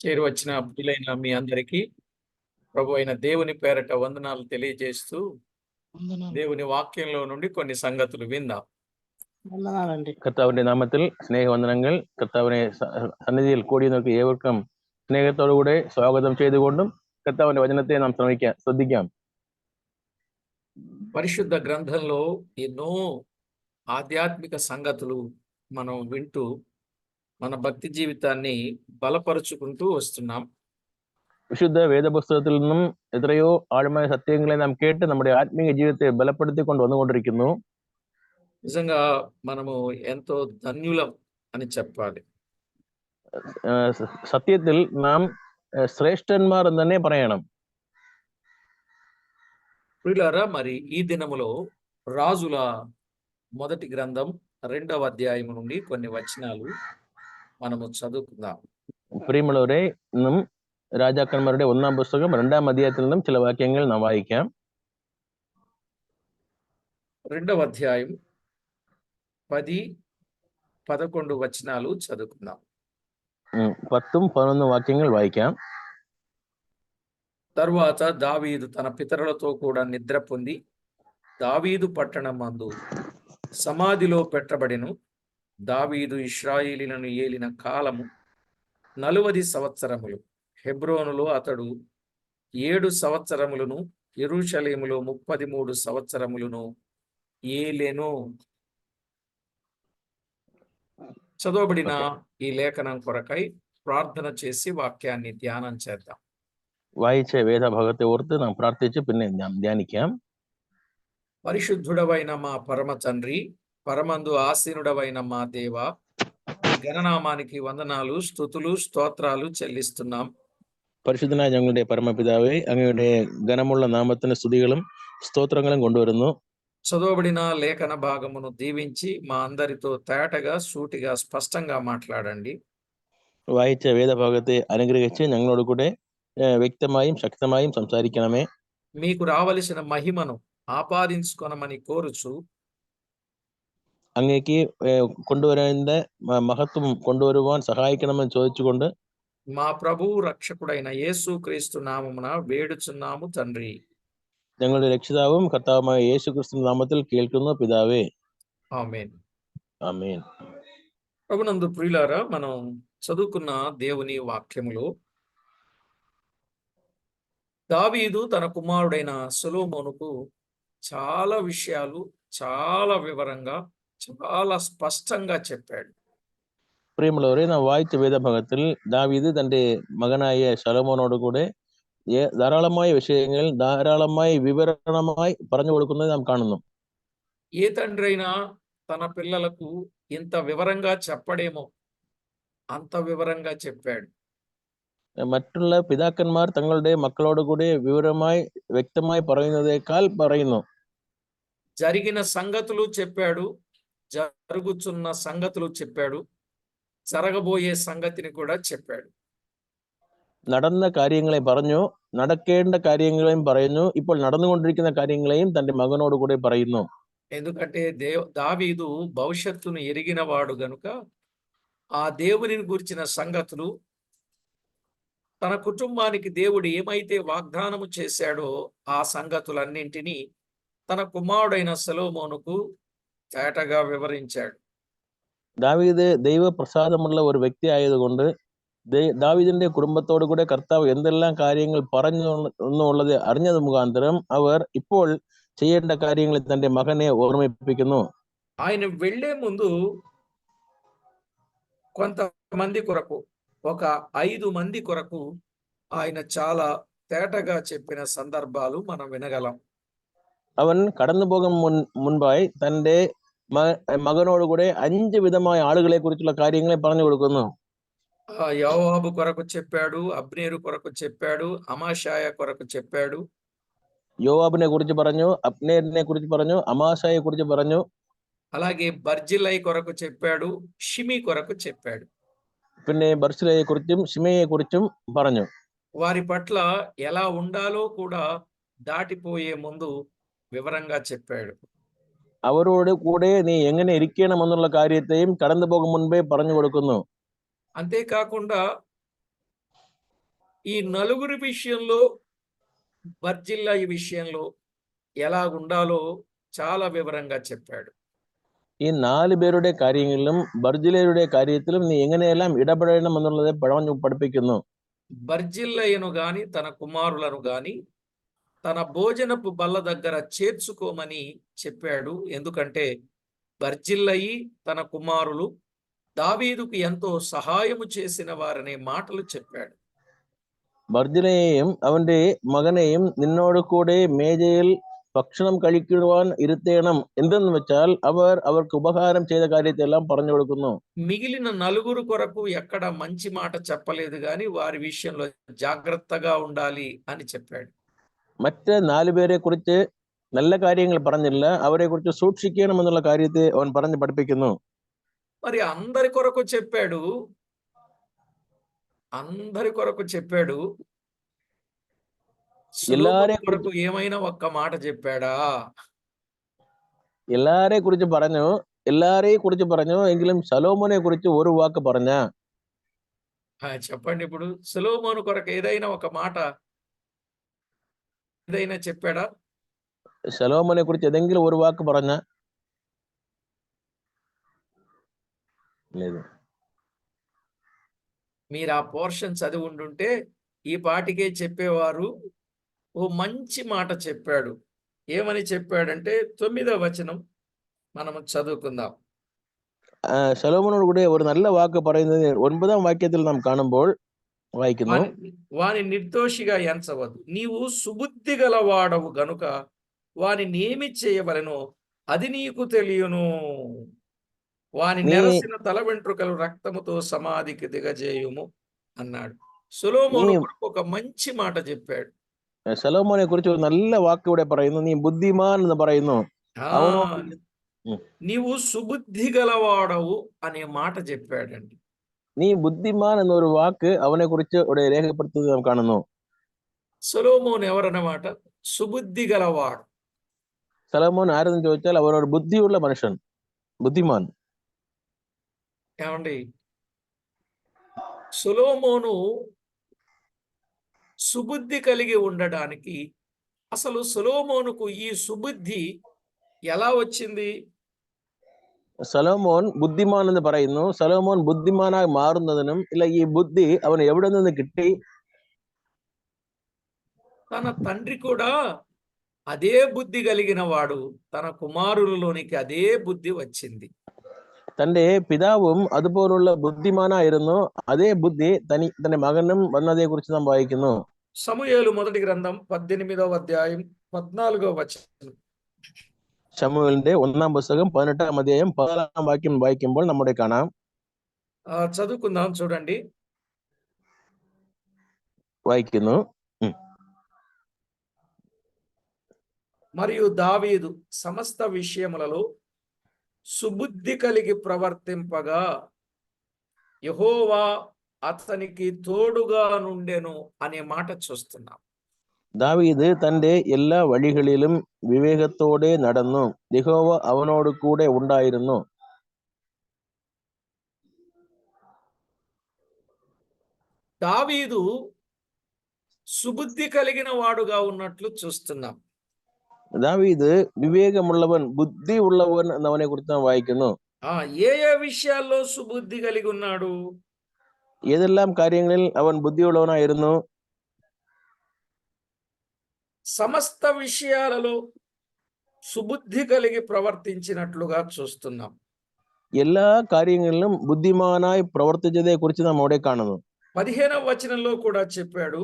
చేరి వచ్చిన ప్రియులైన మీ అందరికీ ప్రభు అయిన దేవుని పేరట వందనాలు తెలియజేస్తూ వందనాలు దేవుని వాక్యంలో నుండి కొన్ని సంగతులు విందాం. వందనాలండి. കർത്താവിന്റെ നാമത്തിൽ സ്നേഹവന്ദനങ്ങൾ. കർത്താവിനെ സന്നിധിയിൽ കൂടിയവർക്ക് ഏവർക്കും സ്നേഹത്തോടുകൂടെ സ്വാഗതം ചെയ്തുകൊണ്ടും കർത്താവിന്റെ വചനത്തെ നാം ശ്രദ്ധിക്കാം. పరిశుద్ధ గ్రంథంలో ఎన్నో ఆధ్యాత్మిక సంగతులు మనం వింటూ మన భక్తి జీవితాన్ని బలపరుచుకుంటూ వస్తున్నాం. വിശുദ്ധ വേദപുസ്തകത്തിൽ നിന്നും എത്രയോ ആഴമായ സത്യങ്ങളെ നാം കേട്ട് നമ്മുടെ ആത്മീയ ജീവിതത്തെ ബലപ്പെടുത്തിക്കൊണ്ട് വന്നുകൊണ്ടിരിക്കുന്നു. నిజంగా మనము ఎంతో ధన్యులం అని చెప్పాలి. സത്യത്തിൽ നാം ശ്രേഷ്ഠന്മാർ എന്ന് തന്നെ പറയണം. ప్రియులారా, మరి ఈ దినములో రాజుల మొదటి గ్రంథం 2వ అధ్యాయం నుండి కొన్ని వచనాలు మనము చదువుకుందాం. പ്രിയമുള്ളവരെ, ഇന്നും രാജാക്കന്മാരുടെ 1ാം പുസ്തകം 2ാം അധ്യായത്തിൽ നിന്നും ചില വാക്യങ്ങൾ നാം വായിക്കാം. 2వ అధ్యాయం 10-11 వచనాలు చదువుకుందాం. 10ഉം 11 వాక్యങ്ങൾ వాయిക്കാം. తరువాత దావీదు తన పితరులతో కూడా నిద్ర పొంది దావీదు పట్టణమందు సమాధిలో పెట్టబడెను. దావీదు ఇశ్రాయేలీయులను ఏలిన కాలము 40 సంవత్సరములు. హెబ్రోనులో అతడు 7 సంవత్సరములను, యెరూషలేములో 33 సంవత్సరములను ఏలెను. చదవబడిన ఈ లేఖనం కొరకై ప్రార్థన చేసి వాక్యాన్ని ధ్యానం చేద్దాం. വായിച്ച വേദഭാഗത്തെ ഓർത്ത് നാം പ്രാർത്ഥിച്ച് പിന്നെ നാം ധ്യാനിക്കാം. పరిశుద్ధుడవైన మా పరమ తండ్రి, పరమందు ఆసీనుడవైన మా దేవ, ఈ గణనామానికి వందనాలు, స్తుతులు, స్తోత్రాలు చెల్లిస్తున్నాం. പരിശുദ്ധനായ ഞങ്ങളുടെ പരമപിതാവേ, അങ്ങയുടെ ഘനമുള്ള നാമത്തിന് സ്തുതികളും സ്തോത്രങ്ങളും കൊണ്ടുവരുന്നു. చదవబడిన లేఖన భాగమును దీవించి మా అందరితో తేటగా, సూటిగా, స్పష్టంగా మాట్లాడండి. വായിച്ച വേദഭാഗത്തെ അനുഗ്രഹിച്ച് ഞങ്ങളോട് കൂടെ വ്യക്തമായും ശക്തമായും സംസാരിക്കണമേ. మీకు రావలసిన మహిమను ఆపాదించుకొనమని కోరుచు അങ്ങേക്ക് കൊണ്ടുവരേണ്ട മഹത്വം കൊണ്ടുവരുവാൻ സഹായിക്കണമെന്ന് ചോദിച്ചുകൊണ്ട് మా ప్రభువు రక్షకుడైన యేసు క్రీస్తు నామమున వేడుచున్నాము తండ్రి. ഞങ്ങളുടെ രക്ഷിതാവും കർത്താവുമായ യേശു ക്രിസ്തു നാമത്തിൽ കേൾക്കുന്നു പിതാവേ. ఆమేన్. ఆమేన్. ప్రభునందు ప్రియులారా, మనం చదువుకున్న దేవుని వాక్యములో దావీదు తన కుమారుడైన సొలొమోనుకు చాలా విషయాలు చాలా వివరంగా, చాలా స్పష్టంగా చెప్పాడు. പ്രിയമുള്ളവരെ, നാം വായിച്ച വേദഭാഗത്തിൽ ദാവീദ് തന്റെ മകനായ ശലോമോനോട് കൂടെ ധാരാളമായ വിഷയങ്ങൾ ധാരാളമായി വിവരണമായി പറഞ്ഞു കൊടുക്കുന്നത് നാം കാണുന്നു. ఏ తండ్రి అయినా తన పిల్లలకు ఇంత వివరంగా చెప్పడేమో అంత వివరంగా చెప్పాడు. മറ്റുള്ള പിതാക്കന്മാർ തങ്ങളുടെ മക്കളോട് കൂടി വിവരമായി വ്യക്തമായി പറയുന്നതേക്കാൾ പറയുന്നു. జరిగిన సంగతులు చెప్పాడు, జరుగుతున్న సంగతులు చెప్పాడు, జరగబోయే సంగతిని కూడా చెప్పాడు. നടന്ന കാര്യങ്ങളെ പറഞ്ഞു, നടക്കേണ്ട കാര്യങ്ങളെയും പറയുന്നു, ഇപ്പോൾ നടന്നുകൊണ്ടിരിക്കുന്ന കാര്യങ്ങളെയും തന്റെ മകനോട് കൂടെ പറയുന്നു. ఎందుకంటే దావీదు భవిష్యత్తును ఎరిగినవాడు గనుక ఆ దేవుని గురించిన సంగతులు, తన కుటుంబానికి దేవుడు ఏమైతే వాగ్దానము చేశాడో ఆ సంగతులన్నింటినీ తన కుమారుడైన సొలొమోనుకు తేటగా వివరించాడు. ദാവീദ് ദൈവപ്രസാദമുള്ള ഒരു വ്യക്തി ആയതുകൊണ്ട് ദാവീദിന്റെ കുടുംബത്തോടു കൂടെ കർത്താവ് എന്തെല്ലാം കാര്യങ്ങൾ പറഞ്ഞു എന്നുള്ളത് അറിഞ്ഞത് മുഖാന്തരം അവർ ഇപ്പോൾ ചെയ്യേണ്ട കാര്യങ്ങൾ തന്റെ മകനെ ഓർമ്മിപ്പിക്കുന്നു. ఆయన వెళ్లే ముందు కొంతమంది కొరకు, ఒక 5 మంది కొరకు ఆయన చాలా తేటగా చెప్పిన సందర్భాలు మనం వినగలం. അവൻ കടന്നു പോകും മുൻപായി തന്റെ മകനോട് കൂടെ 5 വിധമായ ആളുകളെ കുറിച്ചുള്ള കാര്യങ്ങളെ പറഞ്ഞു കൊടുക്കുന്നു. యోవాబు కొరకు చెప్పాడు, అబ్నేరు కొరకు చెప్పాడు, అమాషాయ కొరకు చెప్పాడు. యోవాబునే കുറിച്ച് പറഞ്ഞു, അബ്നേരിനെ കുറിച്ച് പറഞ്ഞു, അമാസായെ കുറിച്ച് പറഞ്ഞു. అలాగే బర్జిల్లై కొరకు చెప్పాడు, షిమి కొరకు చెప్పాడు. പിന്നെ ബർസിലയെ കുറിച്ചും ഷിമയെ കുറിച്ചും പറഞ്ഞു. వారి పట్ల ఎలా ఉండాలో కూడా దాటిపోయే ముందు వివరంగా చెప్పాడు. അവരോട് കൂടെ നീ എങ്ങനെ ഇരിക്കണമെന്നുള്ള കാര്യത്തെയും കടന്നു പോകും മുൻപേ പറഞ്ഞു കൊടുക്കുന്നു. అంతేకాకుండా ఈ నలుగురి విషయంలో బర్జిల్లా ఈ విషయంలో ఎలా ఉండాలో చాలా వివరంగా చెప్పాడు. ഈ 4 പേരുടെ കാര്യങ്ങളിലും ബർജിലയുടെ കാര്യത്തിലും നീ എങ്ങനെയെല്ലാം ഇടപെടണം എന്നുള്ളത് പറഞ്ഞു പഠിപ്പിക്കുന്നു. బర్జిల్లయ్యను గాని తన కుమారులను గాని తన భోజనపు బల్ల దగ్గర చేర్చుకోమని చెప్పాడు. ఎందుకంటే బర్జిల్లయి తన కుమారులు దావీదుకు ఎంతో సహాయము చేసిన వారనే మాటలు చెప్పాడు. ബർജിലയെയും അവന്റെ മകനെയും നിന്നോട് കൂടെ മേജയിൽ ഭക്ഷണം കഴിക്കുവാൻ ഇരുത്തേണം എന്തെന്ന് വെച്ചാൽ അവർക്ക് ഉപകാരം ചെയ്ത കാര്യത്തെല്ലാം പറഞ്ഞു കൊടുക്കുന്നു. మిగిలిన నలుగురు కొరకు ఎక్కడ మంచి మాట చెప్పలేదు గాని వారి విషయంలో జాగ్రత్తగా ఉండాలి అని చెప్పాడు. മറ്റ് 4 പേരെ കുറിച്ച് നല്ല കാര്യങ്ങൾ പറഞ്ഞില്ല, അവരെ കുറിച്ച് സൂക്ഷിക്കണം എന്നുള്ള കാര്യത്തെ അവൻ പറഞ്ഞു പഠിപ്പിക്കുന്നു. మరి అందరి కొరకు చెప్పాడు. అందరి కొరకు చెప్పాడు. എല്ലാരെ సొలొమోను కొరకు ఏమైనా ఒక్క మాట చెప్పాడా? എല്ലാരെയും കുറിച്ച് പറഞ്ഞു എങ്കിലും ശലോമോനെ കുറിച്ച് ഒരു വാക്ക് പറഞ്ഞ. చెప్పండి ఇప్పుడు సొలొమోను కొరకు ఏదైనా ఒక మాట ఏదైనా చెప్పాడా? ശലോമോനെ കുറിച്ച് ഏതെങ്കിലും ഒരു വാക്ക് പറഞ്ഞ? లేదు. మీరు ఆ పోర్షన్ చదివి ఉండుంటే ఈ పాటికే చెప్పేవారు. ఓ మంచి మాట చెప్పాడు. ఏమని చెప్పాడంటే 9వ వచనం మనం చదువుకుందాం. ശലോമോനോട് കൂടെ ഒരു നല്ല വാക്ക് പറയുന്നത് 9ാം വാക്യത്തിൽ നാം കാണുമ്പോൾ വായിക്കുന്നു. వాని నిర్దోషిగా ఎంచవద్దు. నీవు సుబుద్ధి గలవాడవు గనుక వాని నేమి చేయవలెనో అది నీకు తెలియను. వాని నెరసిన తల వెంట్రుకలు రక్తముతో సమాధికి దిగజేయుము అన్నాడు. సొలొమోను కొరకు ఒక మంచి మాట చెప్పాడు. ശലോമോനെ കുറിച്ച് ഒരു നല്ല വാക്ക് ഇവിടെ പറയുന്നു. നീ ബുദ്ധിമാൻ എന്ന് പറയുന്നു. నీవు సుబుద్ధి గలవాడవు అనే మాట చెప్పాడండి. നീ ബുദ്ധിമാൻ എന്നൊരു വാക്ക് അവനെ കുറിച്ച് ഇവിടെ രേഖപ്പെടുത്തുന്നത് നാം കാണുന്നു. సొలొమోను ఎవరన్నమాట? సుబుద్ధి గలవాడు. ശലോമോൻ ആരെന്ന് ചോദിച്ചാൽ അവൻ ഒരു ബുദ്ധിയുള്ള മനുഷ്യൻ, బుద్ధిమాన్. ఏమండి, సొలొమోను సుబుద్ధి కలిగి ఉండడానికి అసలు సొలొమోనుకు ఈ సుబుద్ధి ఎలా వచ్చింది? സലോമോൻ ബുദ്ധിമാൻ എന്ന് പറയുന്നു. സലോമോൻ ബുദ്ധിമാനായി മാറുന്നതിനും ഇല്ല ഈ ബുദ്ധി അവന് എവിടെ നിന്ന് കിട്ടി? తన తండ్రి కూడా అదే బుద్ధి కలిగిన వాడు. తన కుమారులలోనికి అదే బుద్ధి వచ్చింది. തന്റെ പിതാവും അതുപോലുള്ള ബുദ്ധിമാനായിരുന്നു. അതേ ബുദ്ധി തന്റെ മകനും വന്നതേ കുറിച്ച് നാം വായിക്കുന്നു. సమూయేలు మొదటి గ్రంథం 18వ అధ్యాయం 14వ వచనం. ശമൂവേലിന്റെ 1ാം പുസ്തകം 18ാം അധ്യായം 14ാം വാക്യം വായിക്കുമ്പോൾ നമ്മുടെ കാണാം. చదువుకుందాం చూడండి. వాయిക്കുന്നു. మరియు దావీదు సమస్త విషయములలో సుబుద్ధి కలిగి ప్రవర్తింపగా యెహోవా అతనికి తోడుగా నుండెను అనే మాట చూస్తున్నాం. ദാവീദ് തന്റെ എല്ലാ വഴികളിലും വിവേകത്തോടെ നടന്നു, യഹോവ അവനോട് കൂടെ ഉണ്ടായിരുന്നു. దావీదు సుబుద్ధి కలిగిన వాడుగా ఉన్నట్లు చూస్తున్నాం. ദാവീദ് വിവേകമുള്ളവൻ, ബുദ്ധി ഉള്ളവൻ എന്നവനെ കുറിച്ച് നാം വായിക്കുന്നു. ఏ విషయాల్లో సుబుద్ధి కలిగి ఉన్నాడు? ഏതെല്ലാം കാര്യങ്ങളിൽ അവൻ ബുദ്ധിയുള്ളവനായിരുന്നു? సమస్త విషయాలలో సుబుద్ధి కలిగి ప్రవర్తించినట్లుగా చూస్తున్నాం. എല്ലാ കാര്യങ്ങളിലും ബുദ്ധിമാനായി പ്രവർത്തിച്ചതെ കുറിച്ച് നാം അവിടെ കാണുന്നു. 15వ వచనంలో కూడా చెప్పాడు,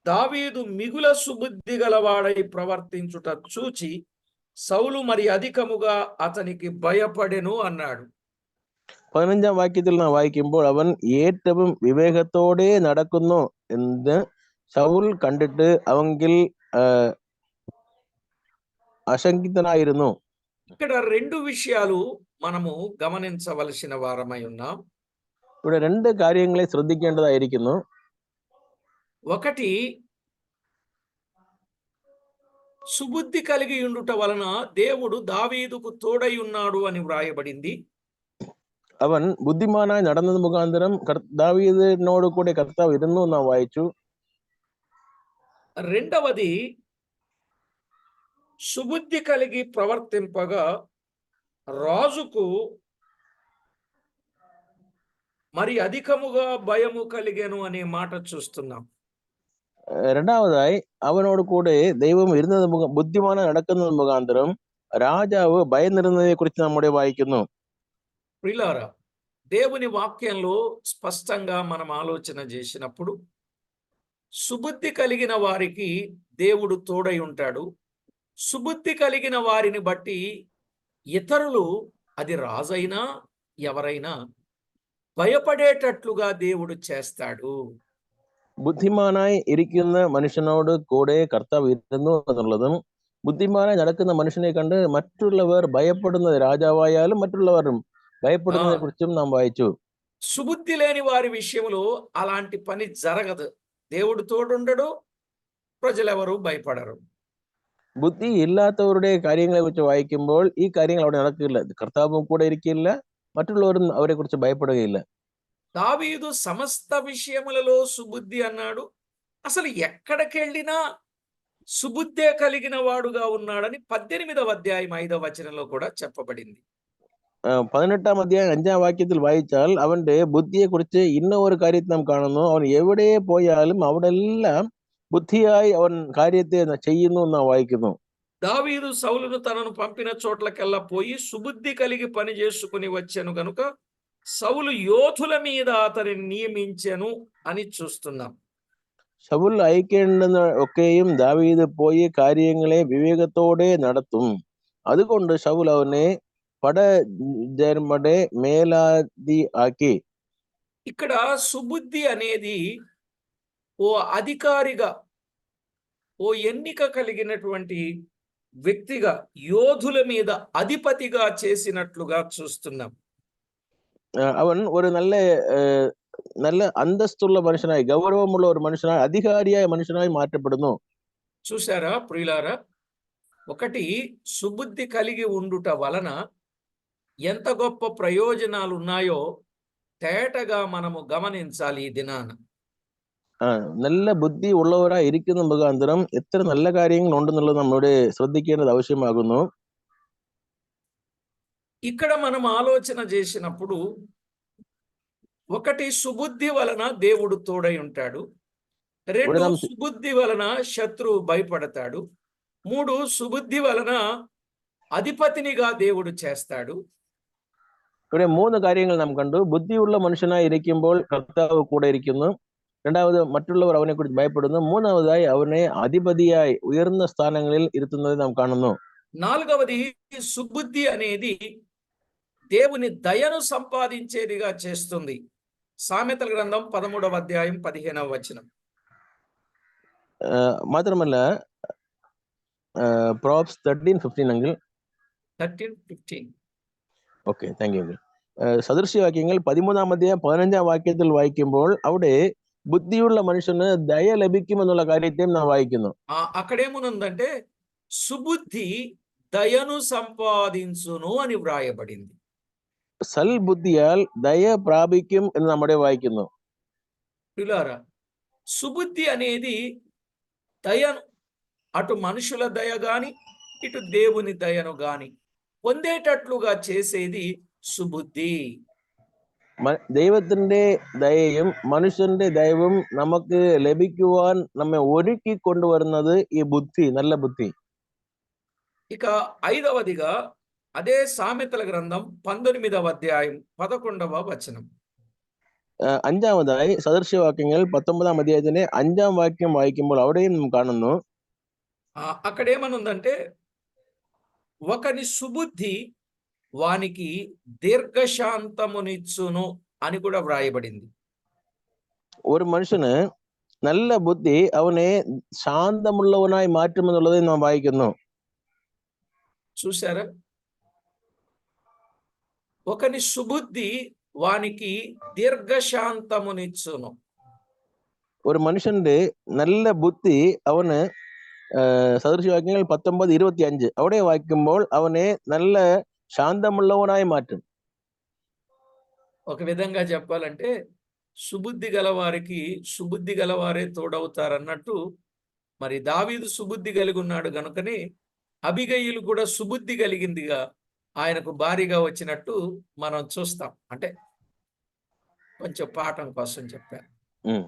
దావీదు మిగుల సుబుద్ధి గలవాడై ప్రవర్తించుట చూచి సౌలు మరి అధికముగా అతనికి భయపడెను అన్నాడు. 15ാം വാക്യത്തിൽ നാം വായിക്കുമ്പോൾ അവൻ ഏറ്റവും വിവേകത്തോടെ നടക്കുന്നു എന്ന് ശൗൽ കണ്ടിട്ട് അവങ്കിൽ అశంకితనాയിരുന്നു. ఇక్కడ రెండు విషయాలు మనము గమనించవలసిన వారమై ఉన్నాం. ഇവിടെ രണ്ട് കാര്യങ്ങളെ ശ്രദ്ധിക്കേണ്ടതായിരിക്കുന്നു. ఒకటి, సుబుద్ధి కలిగి ఉండుట వలన దేవుడు దావీదుకు తోడై ఉన్నాడు అని వ్రాయబడింది. അവൻ ബുദ്ധിമാനായി നടന്നത് മുഖാന്തരം ദാവീദിനോട് കൂടെ കർത്താവ് ഇരുന്നു നാം വായിച്ചു. రెండవది సుబుద్ధి కలిగి ప్రవర్తింపగా రాజుకు మరి అధికముగా భయము కలిగెను అనే మాట చూస్తున్నాం. രണ്ടാമതായി അവനോട് കൂടെ ദൈവം ഇരുന്നത് ബുദ്ധിമാനായി നടക്കുന്നത് മുഖാന്തരം రాజావు భయనిరుന്നదే గురించి നമ്മുടെ వాయిക്കുന്നു. ప్రియులారా, దేవుని వాక్యంలో స్పష్టంగా మనం ఆలోచన చేసినప్పుడు సుబుద్ధి కలిగిన వారికి దేవుడు తోడై ఉంటాడు. సుబుద్ధి కలిగిన వారిని బట్టి ఇతరులు, అది రాజైనా ఎవరైనా, భయపడేటట్లుగా దేవుడు చేస్తాడు. ബുദ്ധിമാനായി ഇരിക്കുന്ന മനുഷ്യനോട് കൂടെ കർത്താവ് ഇരുന്നു എന്നുള്ളതും ബുദ്ധിമാനായി നടക്കുന്ന മനുഷ്യനെ കണ്ട് മറ്റുള്ളവർ ഭയപ്പെടുന്നത്, രാജാവായാലും മറ്റുള്ളവരും భయపడుతున్నది గురించి నాం వాయిച്ചു. సుబుద్ధి లేని వారి విషయంలో అలాంటి పని జరగదు. దేవుడు తోడుండడు, ప్రజలెవరు భయపడరు. ബുദ്ധി ഇല്ലാത്തവരുടെ കാര്യങ്ങളെ കുറിച്ച് വായിക്കുമ്പോൾ ഈ കാര്യങ്ങൾ അവിടെ നടക്കില്ല. കർത്താവും കൂടെ ഇരിക്കില്ല, മറ്റുള്ളവരും അവരെ കുറിച്ച് ഭയപ്പെടുകയില്ല. దావీదు సమస్త విషయములలో సుబుద్ధి అన్నాడు. అసలు ఎక్కడికెళ్ళినా సుబుద్ధే కలిగిన వాడుగా ఉన్నాడని 18వ అధ్యాయం 5వ వచనంలో కూడా చెప్పబడింది. 18ാം അധ്യായം 5ാം വാക്യത്തിൽ വായിച്ചാൽ അവന്റെ ബുദ്ധിയെ കുറിച്ച് ഇന്ന ഒരു കാര്യത്തെ നാം കാണുന്നു. അവൻ എവിടെ പോയാലും അവിടെ എല്ലാം బుద్ధియాయి అవన్ కార్యతే చెయ్యును నా వాయిക്കുന്നു. దావీదు సౌలును తనను పంపిన చోట్లకెల్లా పోయి సుబుద్ధి కలిగి పని చేసుకుని వచ్చాను గనుక సౌలు యోధుల మీద అతనిని నియమించెను అని చూస్తున్నాం. ശൗൽ അയക്കേണ്ടുന്ന ഒക്കെയും ദാവീദ് പോയി കാര്യങ്ങളെ വിവേകത്തോടെ നടത്തും. അതുകൊണ്ട് ശൗൽ അവനെ పడజర్మడే మేలాది ఆకి. ఇక్కడ సుబుద్ధి అనేది ఓ అధికారిగా, ఓ ఎన్నిక కలిగినటువంటి వ్యక్తిగా, యోధుల మీద అధిపతిగా చేసినట్లుగా చూస్తున్నాం. അവൻ ഒരു നല്ല അന്തസ്തുള്ള మనుషనాയി, గౌరవముള്ള ഒരു మనుషనాయి, అధికారియాయ మనుషనాయి మాట్రపడును. చూసారా ప్రియులారా, ఒకటి సుబుద్ధి కలిగి ఉండుట వలన ఎంత గొప్ప ప్రయోజనాలు ఉన్నాయో తేటగా మనము గమనించాలి ఈ దినాన. നല്ല ബുദ്ധി ഉള്ളവരായി ഇരിക്കുന്ന മുഖാന്തരം എത്ര നല്ല കാര്യങ്ങൾ ഉണ്ടെന്നുള്ളത് നമ്മുടെ ശ്രദ്ധിക്കേണ്ടത് ആവശ്യമാകുന്നു. ఇక్కడ మనం ఆలోచన చేసినప్పుడు ఒకటి సుబుద్ధి వలన దేవుడు తోడై ఉంటాడు. 2 సుబుద్ధి వలన శత్రువు భయపడతాడు. 3 సుబుద్ధి వలన అధిపతినిగా దేవుడు చేస్తాడు. ഇവിടെ 3 കാര്യങ്ങൾ നാം കണ്ടു. ബുദ്ധിയുള്ള മനുഷ്യനായി ഇരിക്കുമ്പോൾ കർത്താവ് കൂടെ ഇരിക്കുന്നു. രണ്ടാമത് മറ്റുള്ളവർ അവനെ കുറിച്ച് ഭയപ്പെടുന്നു. മൂന്നാമതായി അവനെ അധിപതിയായി ഉയർന്ന സ്ഥാനങ്ങളിൽ ഇരുത്തുന്നത് നാം കാണുന്നു. నాలుగవది సుబుద్ధి అనేది దేవుని దయను సంపాదించేదిగా చేస్తుంది. సామెతల గ్రంథం 13వ అధ్యాయం 15వ వచనం. മാത്രമല്ല പ്രോബ്സ് 13:15 എങ്കിൽ 13:15. Okay, thank you. സദൃശ്യവാക്യങ്ങൾ 13ാം അധ്യായം 15ാം വാക്യത്തിൽ വായിക്കുമ്പോൾ അവിടെ బుద్ధియుள்ள మనుషుని దయ లభిക്കുമെന്നുള്ള കാര്യത്തെയും നാം വായിക്കുന്നു. అక్కడేముందంటే సుబుద్ధి దయను సంపాదించును అని వ్రాయబడింది. സൽബുദ്ധിയാൽ ദയ പ്രാപിക്കും എന്ന് നമ്മുടെ വായിക്കുന്നു. పిల్లారా, సుబుద్ధి అనేది దయను, అటు మనుషుల దయ గాని ఇటు దేవుని దయను గాని పొందేటట్లుగా చేసేది సుబుద్ధి. ദൈവത്തിന്റെ ദയയും മനുഷ്യന്റെ ദയവും നമുക്ക് ലഭിക്കുവാൻ നമ്മെ ഒരുക്കി കൊണ്ടുവരുന്നത് ഈ ബുദ്ധി, നല്ല ബുദ്ധി. ఇక 5వదిగా అదే సామెతల గ్రంథం 19వ అధ్యాయం 11వ వచనం. 5ാമതായി സദൃശ്യവാക്യങ്ങൾ 19ാം അധ്യായത്തിന്റെ 5ാം വാക്യം വായിക്കുമ്പോൾ അവിടെയും നാം കാണുന്നു. అక్కడేమనుందంటే ఒకని సుబుద్ధి వానికి దీర్ఘశాంతమునిచ్చును అని కూడా వ్రాయబడింది. ഒരു മനുഷ്യന് നല്ല ബുദ്ധി അവനെ ശാന്തമുള്ളവനായി മാറ്റുമെന്നുള്ളത് നാം വായിക്കുന്നു. చూసారా, ఒకని సుబుద్ధి వానికి దీర్ఘశాంతమునిచ్చును. ഒരു മനുഷ്യന്റെ നല്ല ബുദ്ധി അവന് സദൃശ്യവാക്യങ്ങൾ 19:25 അവിടെ വായിക്കുമ്പോൾ അവനെ നല്ല ശാന്തമുള്ളവനായി മാറ്റും. ఒక విధంగా చెప్పాలంటే సుబుద్ధి గలవారికి సుబుద్ధి గలవారే తోడవుతారన్నట్టు మరి దావీదు సుబుద్ధి కలిగి ఉన్నాడు గనుకనే అబిగయీలు కూడా సుబుద్ధి కలిగిందిగా ఆయనకు భారీగా వచ్చినట్టు మనం చూస్తాం. అంటే కొంచెం పాఠం కోసం చెప్పాను. ഉം.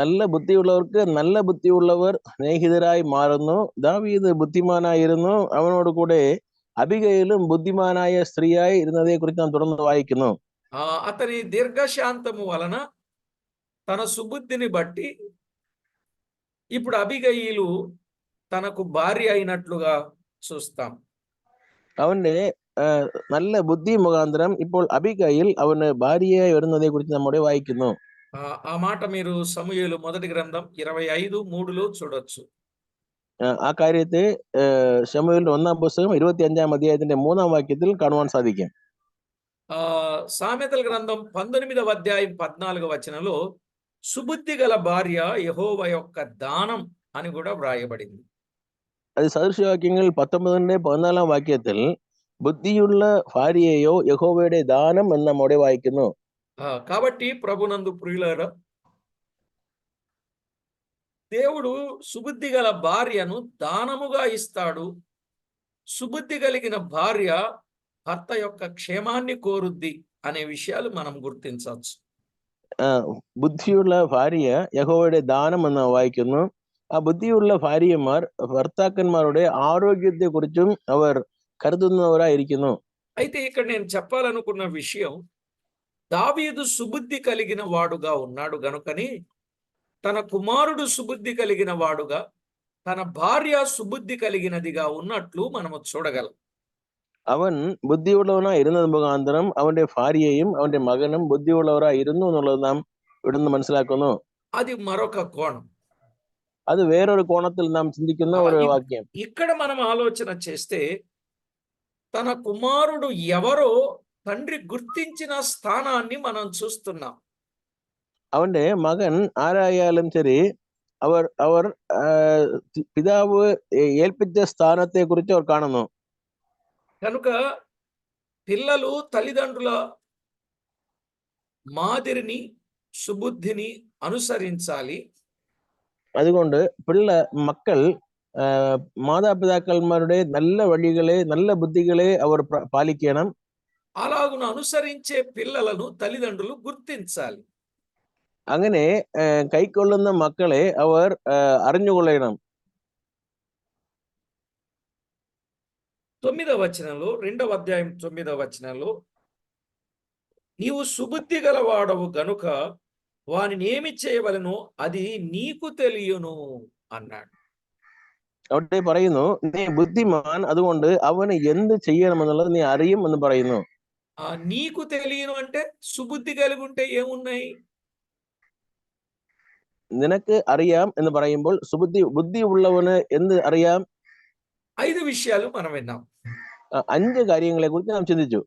നല്ല ബുദ്ധിയുള്ളവർക്ക് നല്ല ബുദ്ധിയുള്ളവർ സ്നേഹിതരായി മാറുന്നു. ദാവീദ് ബുദ്ധിമാനായിരുന്നു, അവനോട് കൂടെ അബിഗയിലും ബുദ്ധിമാനായ സ്ത്രീയായി ഇരുന്നതെ കുറിച്ച് നാം തുടർന്ന് വായിക്കുന്നു. అతని దీర్ఘశాంతము వలన తన సుబుద్ధిని బట్టి ఇప్పుడు అబిగయీలు తనకు భార్య అయినట్లుగా చూస్తాం. അവന്റെ നല്ല ബുദ്ധി മുഖാന്തരം ഇപ്പോൾ അബിഗയിൽ അവന് ഭാര്യയായി വരുന്നതെ കുറിച്ച് നമ്മുടെ വായിക്കുന്നു. ఆ మాట మీరు సమూయేలు మొదటి గ్రంథం 25:3లో చూడొచ్చు. ആ കാര്യത്തെ ശമൂവേലിന്റെ 1-ാം പുസ്തകം 25-ാം അധ്യായത്തിന്റെ 3-ാം വാക്യത്തിൽ കാണുവാൻ സാധിക്കും. సామెతల గ్రంథం 19వ అధ్యాయం 14వ వచనంలో సుబుద్ధి గల భార్య యెహోవా యొక్క దానం అని కూడా వ్రాయబడింది. അത് സദൃശവാക്യങ്ങൾ 19ന്റെ 14-ാം വാക്യത്തിൽ ബുദ്ധിയുള്ള ഭാര്യയെയോ യഹോവയുടെ ദാനം എന്ന് നമ്മോടെ വായിക്കുന്നു. కాబట్టి ప్రభునందు ప్రియులారా, దేవుడు సుబుద్ధి గల భార్యను దానముగా ఇస్తాడు. సుబుద్ధి కలిగిన భార్య భర్త యొక్క క్షేమాన్ని కోరుద్ది అనే విషయాలు మనం గుర్తించవచ్చు. ബുദ്ധിയുള്ള ഭാര്യ യഹോവയുടെ ദാനം എന്ന് വായിക്കുന്നു. ആ ബുദ്ധിയുള്ള ഭാര്യമാർ ഭർത്താക്കന്മാരുടെ ആരോഗ്യത്തെ കുറിച്ചും അവർ കരുതുന്നവരായിരിക്കുന്നു. అయితే ఇక్కడ నేను చెప్పాలనుకున్న విషయం, దావీదు సుబుద్ధి కలిగిన వాడుగా ఉన్నాడు గనుకని తన కుమారుడు సుబుద్ధి కలిగిన వాడుగా, తన భార్య సుబుద్ధి కలిగినదిగా ఉన్నట్లు మనము చూడగలం. അവൻ ബുദ്ധിയുള്ളവനായി ഇരുന്നത് മുഖാന്തരം അവന്റെ ഭാര്യയും അവന്റെ മകനും ബുദ്ധിയുള്ളവരായി ഇരുന്നു എന്നുള്ളത് നാം ഇവിടുന്ന് മനസ്സിലാക്കുന്നു. అది మరొక కోణం. അത് വേറൊരു കോണത്തിൽ നാം ചിന്തിക്കുന്ന ഒരു വാക്യം. ఇక్కడ మనం ఆలోచన చేస్తే తన కుమారుడు ఎవరో తండ్రి గుర్తించిన స్థానాన్ని మనం చూస్తున్నాం. അവന്റെ മകൻ ആരായാലും ശരി, അവർ പിതാവ് ഏൽപ്പിച്ച സ്ഥാനത്തെ കുറിച്ച് അവർ കാണുന്നു. కనుక పిల్లలు తల్లిదండ్రుల మాదిరిని సుబుద్ధిని అనుసరించాలి. അതുകൊണ്ട് മക്കൾ മാതാപിതാക്കന്മാരുടെ നല്ല വഴികളെ നല്ല ബുദ്ധികളെ അവർ പാലിക്കണം. అలాగున అనుసరించే పిల్లలను తల్లిదండ్రులు గుర్తించాలి. അങ്ങനെ കൈക്കൊള്ളുന്ന മക്കളെ അവർ അറിഞ്ഞുകൊള്ളണം. 9వ వచనంలో 2వ అధ్యాయం 9వ వచనంలో, నీవు సుబుద్ధి గలవాడవు గనుక వానిని ఏమి చేయవలెనో అది నీకు తెలియను అన్నాడు. അവിടെ പറയുന്നു, നീ ബുദ്ധിമാൻ, അതുകൊണ്ട് അവന് എന്ത് ചെയ്യണമെന്നുള്ളത് നീ അറിയും എന്ന് പറയുന്നു. నీకు తెలియను అంటే సుబుద్ధి కలిగి ఉంటే ఏమున్నాయి? നിനക്ക് അറിയാം എന്ന് പറയുമ്പോൾ ബുദ്ധി ഉള്ളവന് എന്ത് അറിയാം? 5 విషయాలు మనం విన్నాం. 5 കാര്യങ്ങളെ കുറിച്ച് നാം ചിന്തിച്ചു.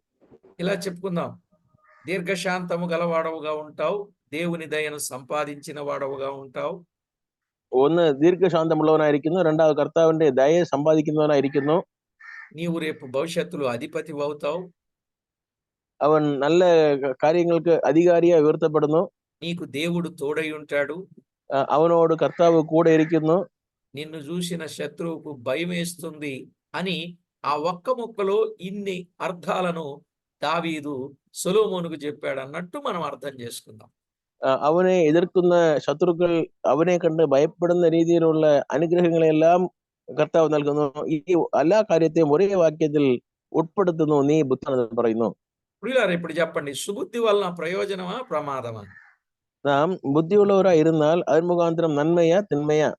ఇలా చెప్పుకుందాం. దీర్ఘశాంతము గలవాడవుగా ఉంటావు, దేవుని దయను సంపాదించిన వాడవుగా ఉంటావు. ഒന്ന് ദീർഘശാന്തമുള്ളവനായിരിക്കുന്നു, രണ്ടാമത് കർത്താവിന്റെ ദയയെ സമ്പാദിക്കുന്നവനായിരിക്കുന്നു. నీవు రేపు భవిష్యత్తులో అధిపతి అవుతావు. അവൻ നല്ല കാര്യങ്ങൾക്ക് അധികാരിയായി ഉയർത്തപ്പെടുന്നു. నీకు దేవుడు తోడై ఉంటాడు. അവനോട് കർത്താവ് കൂടെ ഇരിക്കുന്നു. నిన్ను చూసిన శత్రువుకు భయం వేస్తుంది అని ఆ ఒక్క ముక్కలో ఇన్ని అర్థాలను దావీదు సొలొమోనుకు చెప్పాడు అన్నట్టు మనం అర్థం చేసుకుందాం. അവനെ എതിർക്കുന്ന ശത്രുക്കൾ അവനെ കണ്ട് ഭയപ്പെടുന്ന രീതിയിലുള്ള അനുഗ്രഹങ്ങളെല്ലാം കർത്താവ് നൽകുന്നു. ഈ എല്ലാ കാര്യത്തെയും ഒരേ വാക്യത്തിൽ ഉൾപ്പെടുത്തുന്നു, നീ ബുദ്ധനെന്ന് പറയുന്നു. ప్రియులారా, ఇప్పుడు చెప్పండి, సుబుద్ధి వలన ప్రయోజనమా ప్రమాదమా? നാം ബുദ്ധിയുള്ളവരായി ഇരുന്നാൽ അതിന് മുഖാന്തരം നന്മയാ തിന്മയാ?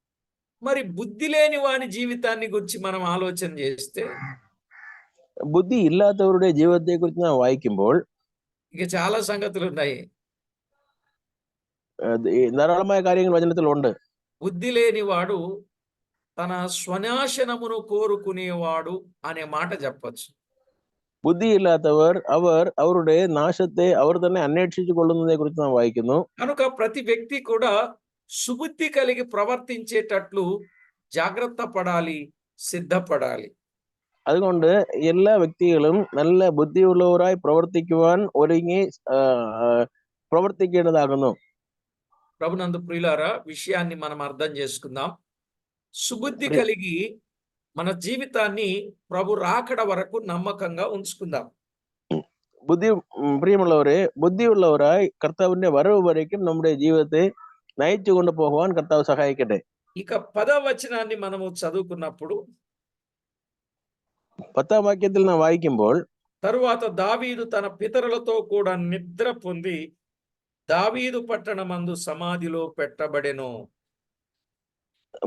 మరి బుద్ధి లేని వాని జీవితాన్ని గురించి మనం ఆలోచన చేస్తే ബുദ്ധി ഇല്ലാത്തവരുടെ ജീവിതത്തെ കുറിച്ച് നാം വായിക്കുമ്പോൾ ఇక చాలా సంగతులు ఉన్నాయి. ധാരാളമായ കാര്യങ്ങൾ വചനത്തിലുണ്ട്. బుద్ధి లేని వాడు తన స్వనాశనమును కోరుకునేవాడు అనే మాట చెప్పచ్చు. ബുദ്ധിയില്ലാത്തവർ അവരുടെ നാശത്തെ അവർ തന്നെ അന്വേഷിച്ചു കൊള്ളുന്നതിനെ കുറിച്ച് നാം വായിക്കുന്നു. కనుక ప్రతి వ్యక్తి కూడా సుబుద్ధి కలిగి ప్రవర్తించేటట్లు జాగ్రత్త పడాలి, సిద్ధపడాలి. അതുകൊണ്ട് എല്ലാ വ്യക്തികളും നല്ല ബുദ്ധിയുള്ളവരായി പ്രവർത്തിക്കുവാൻ ഒരുങ്ങി ప్రవర్తించేదాగును. ప్రభునందు ప్రియులారా, విషయాన్ని మనం అర్థం చేసుకుందాం. సుబుద్ధి ప్రి- కలిగి మన జీవితాన్ని ప్రభు రాకడ వరకు నమ్మకంగా ఉంచుకుందాం. പ്രിയമുള്ളവരെ, ബുദ്ധിയുള്ളവരായി കർത്താവിന്റെ വരവ് വരയ്ക്കും നമ്മുടെ ജീവിതത്തെ നയിച്ചു കൊണ്ടുപോകുവാൻ കർത്താവ് സഹായിക്കട്ടെ. ఇక 10వ వచనాన్ని మనము చదువుకున్నప్పుడు 10వ వాక్యത്തിൽ നാം വായിക്കുമ്പോൾ తరువాత దావీదు తన పితరులతో కూడా నిద్ర పొంది దావీదు పట్టణమందు సమాధిలో పెట్టబడెను.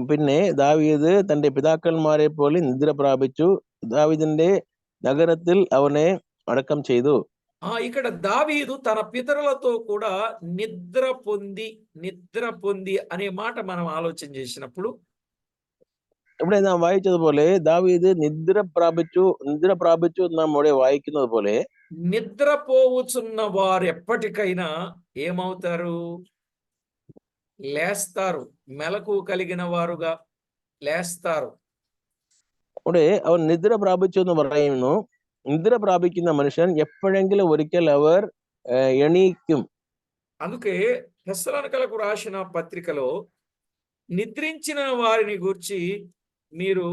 പിന്നെ ദാവീദ് തന്റെ പിതാക്കന്മാരെ പോലെ നിദ്ര പ്രാപിച്ചു, ദാവീദിന്റെ നഗരത്തിൽ അവനെ അടക്കം ചെയ്തു. ఇక్కడ దావీదు తన పితరులతో కూడా నిద్ర పొంది అనే మాట మనం ఆలోచన చేసినప్పుడు ഇവിടെ നാം വായിച്ചതുപോലെ ദാവീദ് നിദ്ര പ്രാപിച്ചു നാം ഇവിടെ വായിക്കുന്നത് പോലെ నిద్రపోవుచున్న వారు ఎప్పటికైనా ఏమవుతారు? లేస్తారు. మెలకు కలిగిన వారుగా లేస్తారు. അവിടെ അവൻ നിദ്ര പ്രാപിച്ചു എന്ന് പറയുന്നു. നിദ്ര പ്രാപിക്കുന്ന മനുഷ്യൻ എപ്പോഴെങ്കിലും ഒരിക്കൽ അവർ എണീക്കും. అందుకే తెస్సలోనికలకు రాసిన పత్రికలో నిద్రించిన వారిని గూర్చి మీరు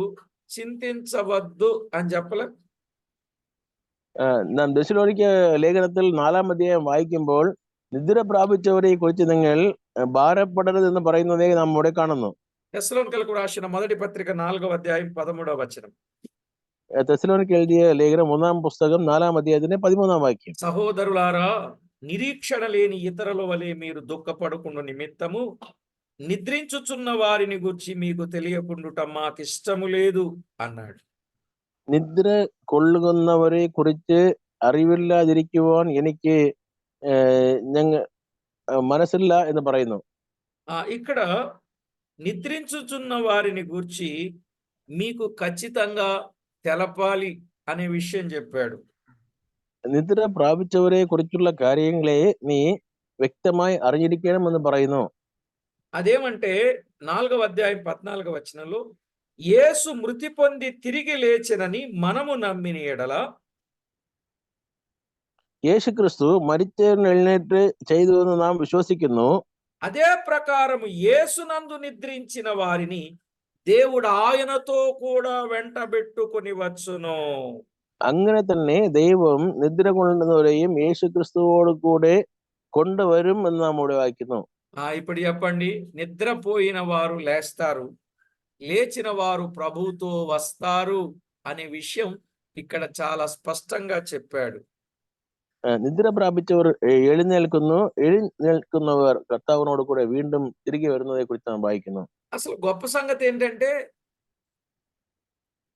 చింతించవద్దు అని చెప్పలే? നാം തെസ്സലോനിക്ക ലേഖനത്തിൽ 4ാം അധ്യായം വായിക്കുമ്പോൾ നിദ്ര പ്രാപിച്ചവരെ കുറിച്ച് നിങ്ങൾ ഭാരപ്പെടരുത് എന്ന് പറയുന്നതേ നാം ഇവിടെ കാണുന്നു. తెస్సలోనికలకు రాసిన మొదటి పత్రిక 4వ అధ్యాయం 13వ వచనం. തെസ്സലോനിക്ക എഴുതിയ ലേഖനം 1ാം പുസ്തകം 4ാം അധ്യായത്തിന്റെ 13ാം വാക്യം. సహోదరులారా, నిరీక్షణ లేని ఇతరుల వలె మీరు దుఃఖపడుకున్న నిమిత్తము నిద్రించుచున్న వారిని గురించి మీకు తెలియకుండుట మాకిష్టము లేదు అన్నాడు. നിദ്ര കൊള്ളുന്നവരെ കുറിച്ച് അറിവില്ലാതിരിക്കുവാൻ എനിക്ക് മനസ്സില്ല എന്ന് പറയുന്നു. ఇక్కడ నిద్రించుచున్న వారిని గూర్చి మీకు ఖచ్చితంగా తెలపాలి అనే విషయం చెప్పాడు. നിദ്ര പ്രാപിച്ചവരെ കുറിച്ചുള്ള കാര്യങ്ങളെ നീ വ്യക്തമായി അറിഞ്ഞിരിക്കണമെന്ന് പറയുന്നു. అదేమంటే 4వ అధ్యాయం 14వ వచనంలో యేసు మృతి పొంది తిరిగి లేచెనని మనము నమ్మిన ఎడల యేసుక్రీస్తు మరిచని ఎഴുന്നേറ്റ് ചെയ്തു എന്ന് നാം വിശ്വസിക്കുന്നു. అదే ప్రకారం యేసునందు నిద్రించిన వారిని దేవుడు ఆయనతో కూడా వెంటబెట్టుకొని వచ్చును. അങ്ങനെ തന്നെ ദൈവം നിദ്ര കൊള്ളുന്നവരെയും యేసుక్రీస్తుவோடு കൂടെ കൊണ്ടുവരും എന്ന് നാം ഇവിടെ വായിക്കുന്നു. ఇప్పుడు చెప్పండి, నిద్రపోయిన వారు లేస్తారు, లేచిన వారు ప్రభువుతో వస్తారు అనే విషయం ఇక్కడ చాలా స్పష్టంగా చెప్పాడు. നിദ്ര പ്രാപിച്ചവർ എഴുന്നേൽക്കുന്നവർ കർത്താവിനോട് കൂടെ വീണ്ടും തിരികെ വരുന്നതെ കുറിച്ച് നാം വായിക്കുന്നു. అసలు గొప్ప సంగతి ఏంటంటే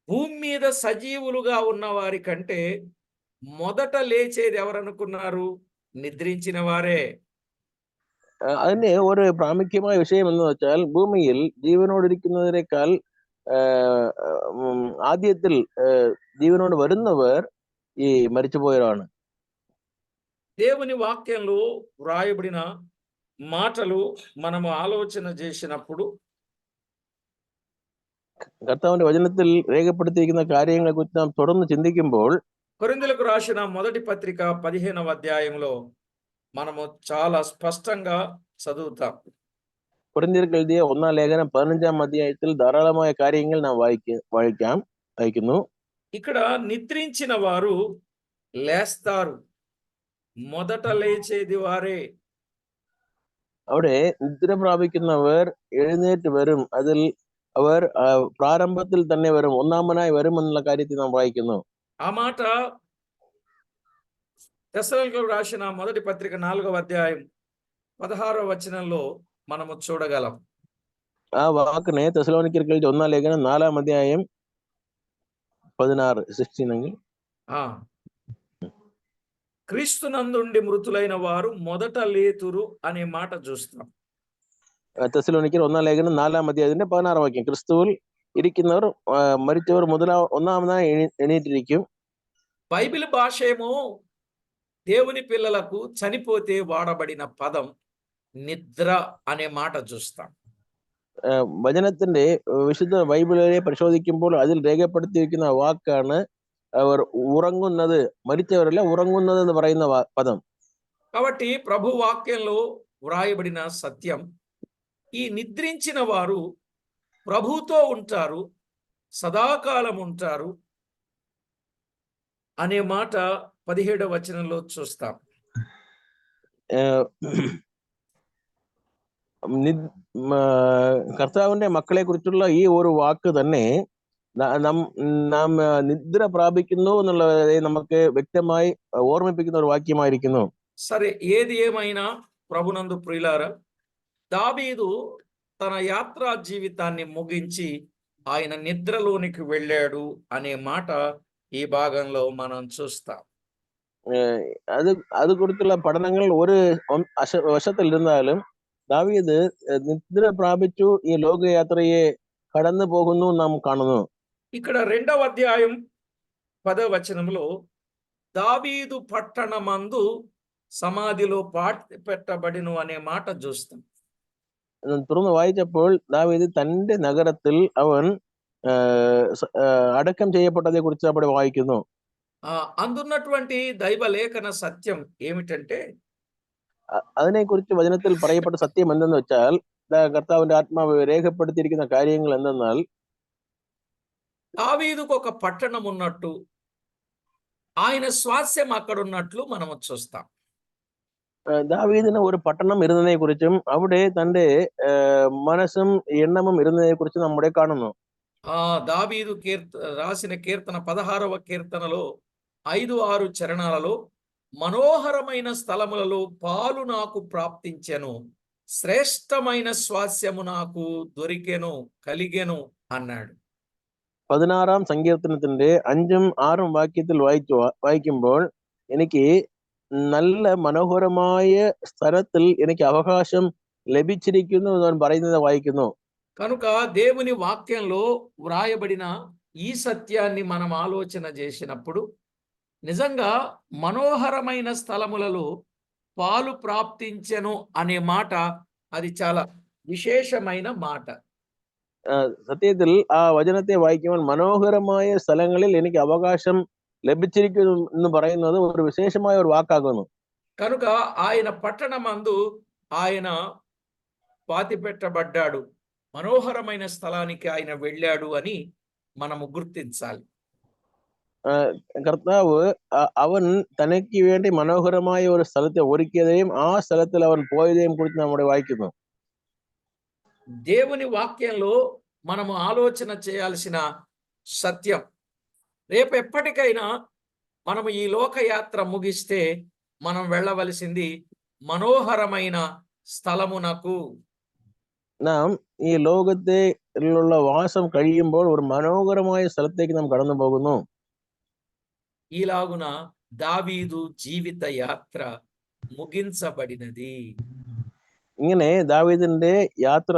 భూమి మీద సజీవులుగా ఉన్న వారి కంటే మొదట లేచేది ఎవరనుకున్నారు? నిద్రించిన వారే. അതിന്റെ ഒരു പ്രാമുഖ്യമായ വിഷയം എന്ന് വെച്ചാൽ ഭൂമിയിൽ ജീവനോടിരിക്കുന്നതിനേക്കാൾ ആദ്യത്തിൽ ജീവനോട് വരുന്നവർ ഈ മരിച്ചുപോയവരാണ്. దేవుని వాక్యంలో వ్రాయబడిన మాటలు మనము ఆలోచన చేసినప్పుడు കർത്താവിന്റെ വചനത്തിൽ രേഖപ്പെടുത്തിയിരിക്കുന്ന കാര്യങ്ങളെ കുറിച്ച് നാം തുടർന്ന് ചിന്തിക്കുമ്പോൾ కొరింథీయులకు రాసిన మొదటి పత్రిక 15వ అధ్యాయంలో మనము చాలా స్పష్టంగా చదువుతాం. കൊരിന്ത്യർക്ക് എഴുതിയ 1ാം ലേഖനം 15ാം അധ്യായത്തിൽ ധാരാളമായ കാര്യങ്ങൾ നാം വായിക്കുന്നു. ఇక్కడ నిద్రించిన వారు లేస్తారు, మొదట లేచేది వారే. അവിടെ നിദ്ര പ്രാപിക്കുന്നവർ എഴുന്നേറ്റ് വരും, അതിൽ അവർ പ്രാരംഭത്തിൽ തന്നെ വരും, ഒന്നാമനായി വരും എന്നുള്ള കാര്യത്തിൽ നാം വായിക്കുന്നു. ఆ మాట తెస్సలోనికలకు రాసిన మొదటి పత్రిక 4వ అధ్యాయం 16వ వచనంలో మనము చూడగలం. ആ വാക്കിനെ തെസ്സലോനിക്കർക്ക് എഴുതിയ 1ാം ലേഖനം 4ാം അധ്യായം 16 క్రీస్తునందుండి మృతులైన వారు మొదట లేతురు అనే మాట చూస్తాం. തെസ്സലോനിക്കർ 1ാം ലേഖനം 4ാം അധ്യായത്തിന്റെ 16ാം വാക്യം. ക്രിസ്തുവിൽ ഇരിക്കുന്നവർ മരിച്ചവർ ഒന്നാമതായി എണീറ്റിരിക്കും. బైబిల్ భాష ఏమో దేవుని పిల్లలకు చనిపోతే వాడబడిన పదం నిద్ర అనే మాట చూస్తాం. വചനത്തിന്റെ വിശുദ്ധ ബൈബിളിനെ പരിശോധിക്കുമ്പോൾ അതിൽ രേഖപ്പെടുത്തിയിരിക്കുന്ന വാക്കാണ് അവർ ഉറങ്ങുന്നത്, മരിച്ചവരല്ല ఉరంగున్నది എന്ന് പറയുന്ന పదం. కాబట్టి ప్రభు వాక్యంలో వ్రాయబడిన సత్యం, ఈ నిద్రించిన వారు ప్రభుతో ఉంటారు, సదాకాలం ఉంటారు అనే మాట 17వ వచనంలో చూస్తాం. കർത്താവിന്റെ മക്കളെ കുറിച്ചുള്ള ഈ ഒരു വാക്ക് തന്നെ നാം നിദ്ര പ്രാപിക്കുന്നു എന്നുള്ളതെ നമുക്ക് వ్యక్తമായി ఓర్మిపిക്കുന്ന ഒരു వాక్యമായിരിക്കുന്നു. సరే, ఏది ఏమైనా ప్రభునందు ప్రియులారా, దావీదు తన యాత్రా జీవితాన్ని ముగించి ఆయన నిద్రలోనికి వెళ్ళాడు అనే మాట ఈ భాగంలో మనం చూస్తాం. അത് കുറിച്ചുള്ള പഠനങ്ങൾ ഒരു വശത്തിൽ ഇരുന്നാലും ദാവീദ് നിദ്ര പ്രാപിച്ചു ഈ ലോകയാത്രയെ കടന്നു പോകുന്നു നാം കാണുന്നു. ఇక్కడ 2వ అధ్యాయం 10వ వచనంలో దావీదు పట్టణమందు సమాధిలో పాతి పెట్టబడిను అనే మాట చూస్తాం. തുറന്ന് വായിച്ചപ്പോൾ ദാവീദ് തന്റെ നഗരത്തിൽ അവൻ അടക്കം ചെയ്യപ്പെട്ടതെ കുറിച്ച് അവിടെ വായിക്കുന്നു. అందున్నటువంటి దైవ లేఖన సత్యం ఏమిటంటే, അതിനെക്കുറിച്ച് വചനത്തിൽ പറയപ്പെട്ട സത്യം എന്തെന്ന് വെച്ചാൽ, കർത്താവിന്റെ ആത്മാവ് രേഖപ്പെടുത്തിയിരിക്കുന്ന കാര്യങ്ങൾ എന്തെന്നാൽ, దావీదుకు ఒక పట్టణం ఉన్నట్టు, ఆయన స్వాస్యం అక్కడ ఉన్నట్లు మనం చూస్తాం. ദാവീദിന് ഒരു പട്ടണം ഇരുന്നതിനെ കുറിച്ചും അവിടെ തന്റെ മനസ്സും എണ്ണമും ഇരുന്നതിനെ കുറിച്ചും നമ്മുടെ കാണുന്നു. దావీదు రాసిన కీర్తన 16వ కీర్తనలో 5-6 చరణాలలో, మనోహరమైన స్థలములలో పాలు నాకు ప్రాప్తించెను, శ్రేష్టమైన స్వాస్యము నాకు దొరికెను కలిగెను అన్నాడు. 16ാം സങ്കീർത്തനത്തിന്റെ 5ഉം 6ഉം വാക്യത്തിൽ വായിക്കുമ്പോൾ എനിക്ക് നല്ല മനോഹരമായ സ്ഥലത്തിൽ എനിക്ക് అవకాశం లభించిరిക്കുന്നു എന്ന് പറയുന്നത് వాయిക്കുന്നു. కనుక దేవుని వాక్యంలో వ్రాయబడిన ఈ సత్యాన్ని మనం ఆలోచన చేసినప్పుడు, నిజంగా మనోహరమైన స్థలములలో పాలు ప్రాప్తించెను అనే మాట అది చాలా విశేషమైన మాట. സത്യത്തിൽ ആ വചനത്തെ വായിക്കുമ്പോൾ മനോഹരമായ സ്ഥലങ്ങളിൽ എനിക്ക് അവകാശം ലഭിച്ചിരിക്കുന്നു എന്ന് പറയുന്നത് ഒരു വിശേഷമായ ഒരു వాకాగును. కనుక ఆయన పట్టణమందు ఆయన పాతిపెట్టబడ్డాడు, మనోహరమైన స్థలానికి ఆయన వెళ్ళాడు అని మనము గుర్తించాలి. കർത്താവ് അവൻ തനിക്ക് വേണ്ടി മനോഹരമായ ഒരു സ്ഥലത്തെ ഒരുക്കിയതെയും ആ സ്ഥലത്തിൽ അവൻ പോയതെയും കുറിച്ച് നമ്മുടെ വായിക്കുന്നു. దేవుని వాక్యంలో మనము ఆలోచన చేయాల్సిన సత్యం, రేపు ఎప్పటికైనా మనము ఈ లోకయాత్ర ముగిస్తే మనం వెళ్ళవలసింది మనోహరమైన స్థలమునకు. നാം ഈ ലോകത്തിലുള്ള വാസം കഴിയുമ്പോൾ ഒരു മനോഹരമായ സ്ഥലത്തേക്ക് നാം കടന്നു പോകുന്നു. ఈలాగున దావీదు జీవిత యాత్ర ముగించబడినది. ഇങ്ങനെ ദാവീദിന്റെ യാത്ര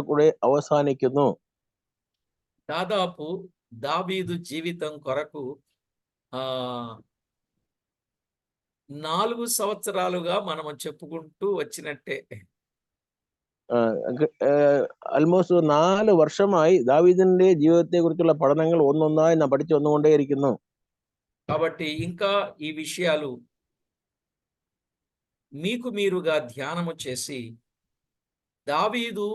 കൂടെ അവസാനിക്കുന്നു. దాదాపు దావీదు జీవితం కొరకు 4 సంవత్సరాలుగా మనము చెప్పుకుంటూ వచ్చినట్టే. ആൽമോസ്റ്റ് 4 വർഷമായി ദാവീദിന്റെ ജീവിതത്തെ കുറിച്ചുള്ള പഠനങ്ങൾ ഒന്നൊന്നായി നാം പഠിച്ചു വന്നുകൊണ്ടേയിരിക്കുന്നു. కాబట్టి ఇంకా ఈ విషయాలు మీకు మీరుగా ధ్యానము చేసి, దావీదు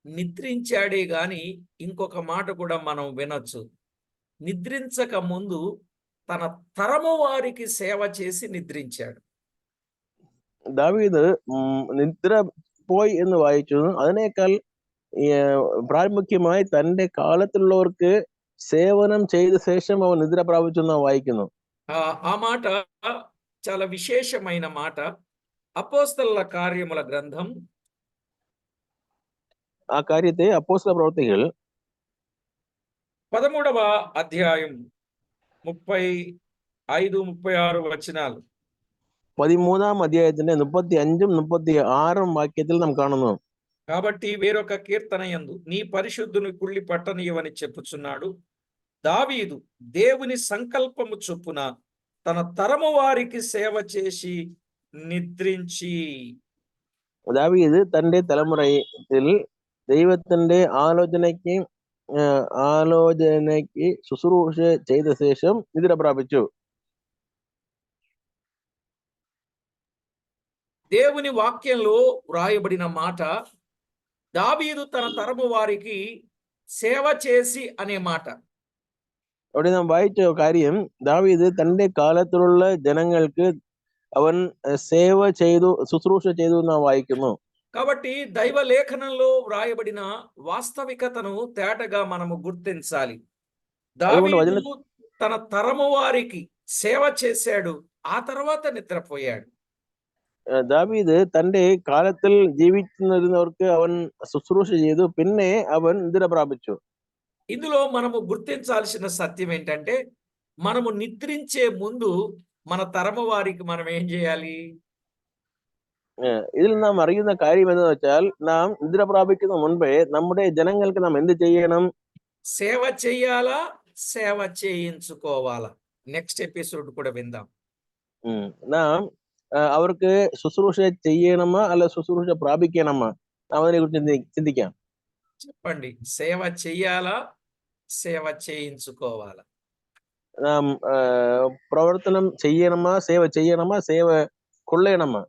నిద్రించాడే గాని ఇంకొక మాట కూడా మనం వినొచ్చు, నిద్రించక ముందు తన తరము వారికి సేవ చేసి నిద్రించాడు. ദാവീദ് നിദ്ര പോയി എന്ന് വായിച്ചു. അതിനേക്കാൾ പ്രാമുഖ്യമായി തന്റെ കാലത്തുള്ളവർക്ക് സേവനം ചെയ്ത ശേഷം അവൻ നിദ്ര പ്രാപിച്ചു എന്ന് വായിക്കുന്നു. ఆ మాట చాలా విశేషమైన మాట. అపోస్తలుల కార్యముల గ్రంథం ఆ കാര്യത്തെ അപ്പോസ്തല പ്രവൃത്തികൾ 13వ అధ్యాయం 35-36 వచనాలు. 13ാം അധ്യായത്തിന്റെ 35ഉം 36ഉം വാക്യത്തിൽ നാം കാണുന്നു. కాబట్టి వేరొక కీర్తన యందు నీ పరిశుద్ధుని కుళ్ళి పట్టనీయవని చెప్పుచున్నాడు. దావీదు దేవుని సంకల్పము చొప్పున తన తరము వారికి సేవ చేసి నిద్రించి. ദാവീദ് തന്റെ തലമുറയിൽ ദൈവത്തിന്റെ ആലോചനയ്ക്ക് ശുശ്രൂഷ ചെയ്ത ശേഷം നിദ്ര പ്രാപിച്ചു. దేవుని వాక్యంలో వ్రాయబడిన మాట దావీదు తన తరము వారికి సేవ చేసి అనే మాట. അവിടെ നാം വായിച്ച കാര്യം, ദാവീദ് തന്റെ കാലത്തിലുള്ള ജനങ്ങൾക്ക് അവൻ సేవ ചെയ്തു, శుశ్రూష ചെയ്തു നാം వాయిക്കുന്നു. కాబట్టి దైవ లేఖనంలో వ్రాయబడిన వాస్తవికతను తేటగా మనము గుర్తించాలి. దావీదు తన తరము వారికి సేవ చేశాడు, ఆ తర్వాత నిద్రపోయాడు. ദാവീദ് തന്റെ കാലത്തിൽ ജീവിച്ചിരുന്നവർക്ക് അവൻ ശുശ്രൂഷ ചെയ്തു, പിന്നെ അവൻ നിദ്ര പ്രാപിച്ചു. ఇందులో మనము గుర్తించాల్సిన సత్యం ఏంటంటే, మనము నిద్రించే ముందు మన తరము వారికి మనం ఏం చేయాలి? ഇതിൽ നാം അറിയുന്ന കാര്യം എന്താണെന്ന് വെച്ചാൽ, നാം നിദ്ര പ്രാപിക്കുന്ന മുൻപേ നമ്മുടെ ജനങ്ങൾക്ക് നാം എന്ത് ചെയ്യണം? సేవ చెయ్యాలా, సేవ చేయించుకోవాలా? నెక్స్ట్ ఎపిసోడ్ కూడా విందాం. നാം അവർക്ക് ശുശ്രൂഷ ചെയ്യണമോ അല്ല ശുശ്രൂഷ പ്രാപിക്കണമോ, നാം അതിനെ കുറിച്ച് ചിന്തിക്കാം. చెప్పండి, సేవ చెయ్యాలా, సేవ చేయించుకోవాలా? നാം ప్రవర్తనం చెయ్యనమా, సేవ చెయ్యనమా, సేవ కొల్లేనమా?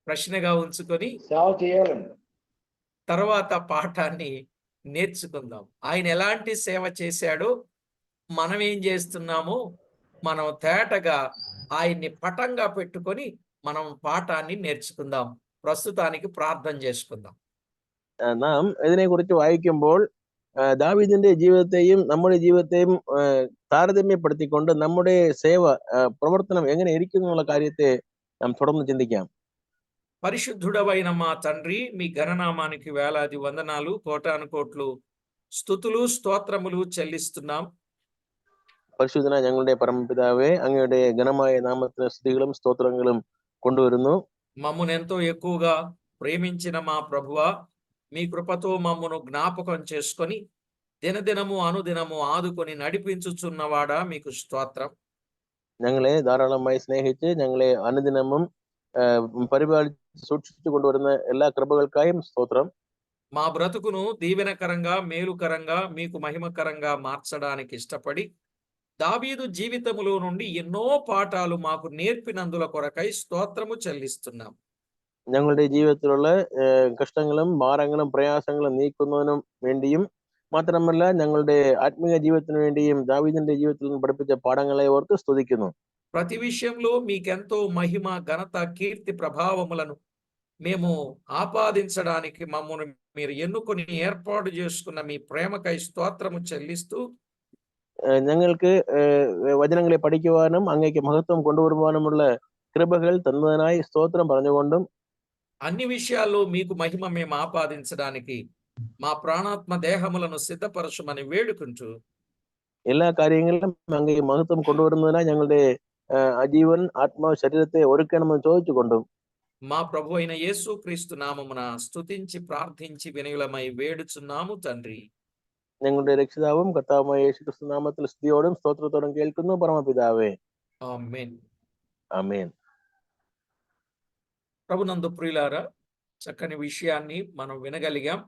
ప్రశ్నగా ఉంచుకొని సేవ చేయాలండి. తర్వాత పాఠాన్ని నేర్చుకుందాం. ఆయన ఎలాంటి సేవ చేశాడో మనం ఏం చేస్తున్నామో మనం తేటగా ఆయన్ని పటంగా పెట్టుకొని మనం పాఠాన్ని నేర్చుకుందాం. ప్రస్తుతానికి ప్రార్థన చేసుకుందాం. നാം ഇതിനെക്കുറിച്ച് വായിക്കുമ്പോൾ ദാവീദിന്റെ ജീവിതത്തെയും നമ്മുടെ ജീവിതത്തെയും താരതമ്യപ്പെടുത്തിക്കൊണ്ട് നമ്മുടെ സേവ പ്രവർത്തനം എങ്ങനെ ഇരിക്കുന്നു എന്നുള്ള കാര്യത്തെ നാം തുടർന്ന് ചിന്തിക്കാം. పరిశుద్ధుడవైన మా తండ్రి, మీ ఘననామానికి వేలాది వందనాలు, కోటాను కోట్లు స్తుతులు స్తోత్రములు చెల్లిస్తున్నాం. പരിശുദ്ധനായ ഞങ്ങളുടെ പരമപിതാവേ, അങ്ങയുടെ ഘനമായ നാമത്തിന് സ്തുതികളും സ്തോത്രങ്ങളും കൊണ്ടുവരുന്നു. మమ్మును ఎంతో ఎక్కువగా ప్రేమించిన మా ప్రభువా, మీ కృపతో మమ్మును జ్ఞాపకం చేసుకొని దినదినము అనుదినము ఆదుకొని నడిపించుచున్నవాడా మీకు స్తోత్రం. ഞങ്ങളെ ധാരാളമായി സ്നേഹിച്ച് ഞങ്ങളെ അനുദിനവും പരിപാലിച്ച് സൂക്ഷിച്ചു കൊണ്ടുവരുന്ന എല്ലാ കൃപകൾക്കായും സ്തോത്രം. మా బ్రతుకును దీవెనకరంగా, మేలుకరంగా, మీకు మహిమకరంగా మార్చడానికి ఇష్టపడి దావీదు జీవితములో నుండి ఎన్నో పాఠాలు మాకు నేర్పినందుల కొరకై స్తోత్రము చెల్లిస్తున్నాం. ഞങ്ങളുടെ ജീവിതത്തിലുള്ള കഷ്ടങ്ങളും ഭാരങ്ങളും പ്രയാസങ്ങളും നീക്കുന്നതിനും വേണ്ടിയും മാത്രമല്ല, ഞങ്ങളുടെ ആത്മീയ ജീവിതത്തിന് വേണ്ടിയും ദാവീദിന്റെ ജീവിതത്തിൽ നിന്ന് പഠിപ്പിച്ച പാഠങ്ങളെ ഓർത്ത് സ്തുതിക്കുന്നു. ప్రతి విషయంలో మీకెంతో మహిమ, ఘనత, కీర్తి, ప్రభావములను మేము ఆపాదించడానికి మమ్మల్ని మీరు ఎన్నుకొని ఏర్పాటు చేసుకున్న మీ ప్రేమకై స్తోత్రము చెల్లిస్తూ, ഞങ്ങൾക്ക് വചനങ്ങളെ പഠിക്കുവാനും അങ്ങേക്ക് മഹത്വം കൊണ്ടുവരുവാനുമുള്ള കൃപകൾ തന്നതിനായി സ്തോത്രം പറഞ്ഞുകൊണ്ടും, అన్ని విషయాల్లో మీకు మహిమ మేము ఆపాదించడానికి మా ప్రాణాత్మ దేహములను సిద్ధపరచమని వేడుకుంటూ, എല്ലാ കാര്യങ്ങളിലും അങ്ങേ മഹത്വം കൊണ്ടുവരുന്നതിനായി ഞങ്ങളുടെ ജീവൻ, ആത്മാവ്, ശരീരത്തെ ഒരുക്കണമെന്ന് ചോദിച്ചുകൊണ്ടും మా ప్రభు అయిన యేసు క్రీస్తు నామమున స్తుతించి ప్రార్థించి వినయులమై వేడుచున్నాము తండ్రి. ഞങ്ങളുടെ രക്ഷിതാവും കർത്താവുമായ യേശുക്രിസ്തു നാമത്തിൽ സ്തുതിയോടും സ്തോത്രത്തോടും കേൾക്കുന്നു പരമപിതാവേ. ఆమేన్. ఆమేన్. ప్రభునందు ప్రియులారా, చక్కని విషయాన్ని మనం వినగలిగాం.